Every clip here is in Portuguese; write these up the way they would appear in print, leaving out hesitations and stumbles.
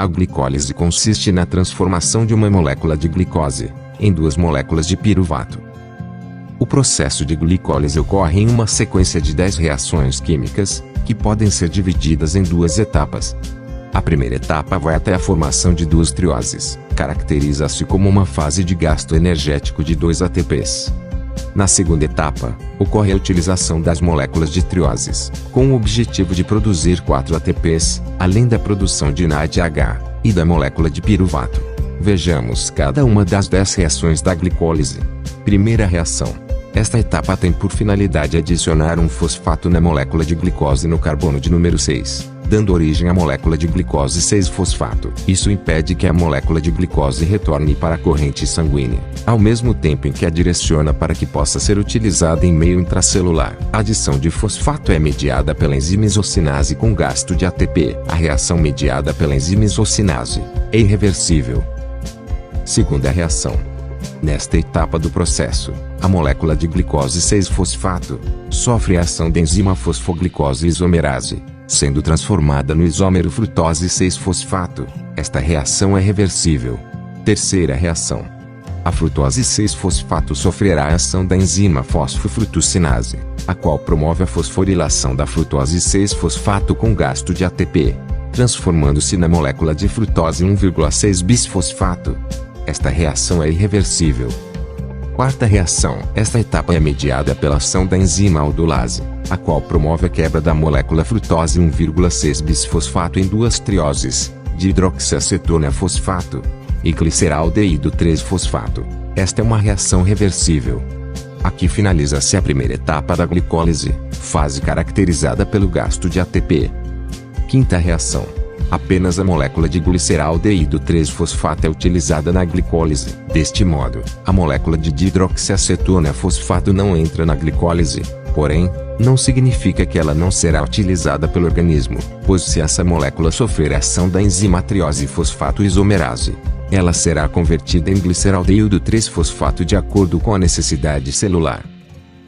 A glicólise consiste na transformação de uma molécula de glicose em duas moléculas de piruvato. O processo de glicólise ocorre em uma sequência de 10 reações químicas, que podem ser divididas em duas etapas. A primeira etapa vai até a formação de duas trioses, caracteriza-se como uma fase de gasto energético de 2 ATPs. Na segunda etapa, ocorre a utilização das moléculas de trioses, com o objetivo de produzir 4 ATPs, além da produção de NADH e da molécula de piruvato. Vejamos cada uma das 10 reações da glicólise. Primeira reação. Esta etapa tem por finalidade adicionar um fosfato na molécula de glicose no carbono de número 6, dando origem à molécula de glicose 6-fosfato. Isso impede que a molécula de glicose retorne para a corrente sanguínea, ao mesmo tempo em que a direciona para que possa ser utilizada em meio intracelular. A adição de fosfato é mediada pela enzima isocinase com gasto de ATP. A reação mediada pela enzima isocinase é irreversível. Segunda reação. Nesta etapa do processo, a molécula de glicose 6-fosfato sofre a ação da enzima fosfoglicose isomerase, sendo transformada no isômero frutose 6-fosfato. Esta reação é reversível. Terceira reação. A frutose 6-fosfato sofrerá a ação da enzima fosfofrutucinase, a qual promove a fosforilação da frutose 6-fosfato com gasto de ATP, transformando-se na molécula de frutose 1,6-bisfosfato. Esta reação é irreversível. Quarta reação. Esta etapa é mediada pela ação da enzima aldolase, a qual promove a quebra da molécula frutose 1,6-bisfosfato em duas trioses, de hidroxiacetona fosfato e gliceraldeído 3-fosfato. Esta é uma reação reversível. Aqui finaliza-se a primeira etapa da glicólise, fase caracterizada pelo gasto de ATP. Quinta reação. Apenas a molécula de gliceraldeído 3-fosfato é utilizada na glicólise. Deste modo, a molécula de dihidroxiacetona fosfato não entra na glicólise. Porém, não significa que ela não será utilizada pelo organismo, pois se essa molécula sofrer a ação da enzima triose fosfato isomerase, ela será convertida em gliceraldeído 3-fosfato de acordo com a necessidade celular.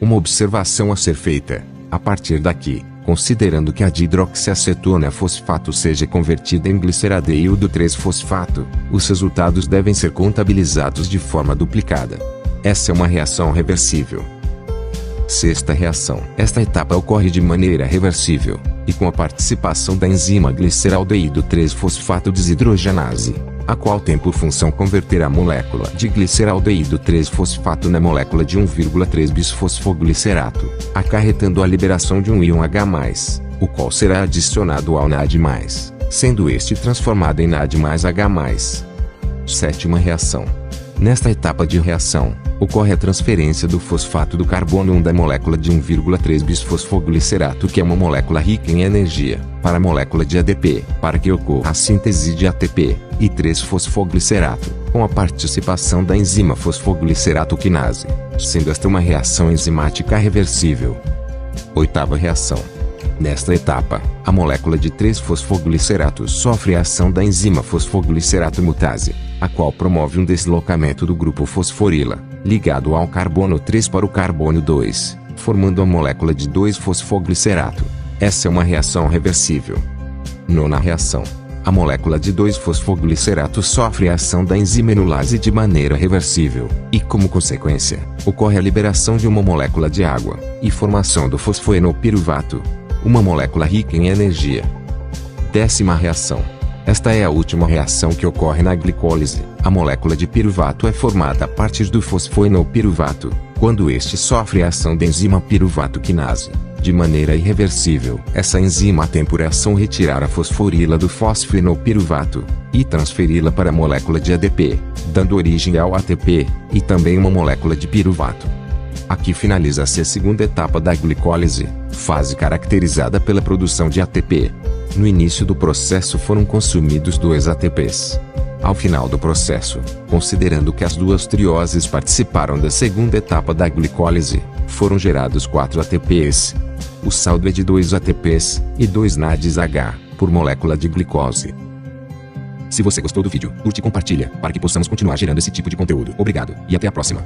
Uma observação a ser feita, a partir daqui. Considerando que a dihidroxiacetona fosfato seja convertida em gliceraldeído 3-fosfato, os resultados devem ser contabilizados de forma duplicada. Essa é uma reação reversível. Sexta reação. Esta etapa ocorre de maneira reversível, e com a participação da enzima gliceraldeído 3-fosfato desidrogenase, a qual tem por função converter a molécula de gliceraldeído 3-fosfato na molécula de 1,3-bisfosfoglicerato, acarretando a liberação de um íon H+, o qual será adicionado ao NAD+, sendo este transformado em NAD mais H+. Sétima reação. Nesta etapa de reação, ocorre a transferência do fosfato do carbono 1 da molécula de 1,3-bisfosfoglicerato, que é uma molécula rica em energia, para a molécula de ADP, para que ocorra a síntese de ATP e 3-fosfoglicerato, com a participação da enzima fosfoglicerato quinase, sendo esta uma reação enzimática reversível. Oitava reação. Nesta etapa, a molécula de 3-fosfoglicerato sofre a ação da enzima fosfoglicerato mutase, a qual promove um deslocamento do grupo fosforila, ligado ao carbono 3 para o carbono 2, formando a molécula de 2-fosfoglicerato. Essa é uma reação reversível. Nona reação. A molécula de 2-fosfoglicerato sofre a ação da enzima enulase de maneira reversível, e como consequência, ocorre a liberação de uma molécula de água, e formação do fosfoenopiruvato, uma molécula rica em energia. Décima reação. Esta é a última reação que ocorre na glicólise. A molécula de piruvato é formada a partir do fosfoenopiruvato, quando este sofre a ação da enzima piruvato quinase, de maneira irreversível. Essa enzima tem por ação retirar a fosforila do fosfoenopiruvato e transferi-la para a molécula de ADP, dando origem ao ATP e também uma molécula de piruvato. Aqui finaliza-se a segunda etapa da glicólise, fase caracterizada pela produção de ATP. No início do processo foram consumidos 2 ATPs. Ao final do processo, considerando que as duas trioses participaram da segunda etapa da glicólise, foram gerados 4 ATPs. O saldo é de 2 ATPs e 2 NADH por molécula de glicose. Se você gostou do vídeo, curte e compartilha para que possamos continuar gerando esse tipo de conteúdo. Obrigado e até a próxima.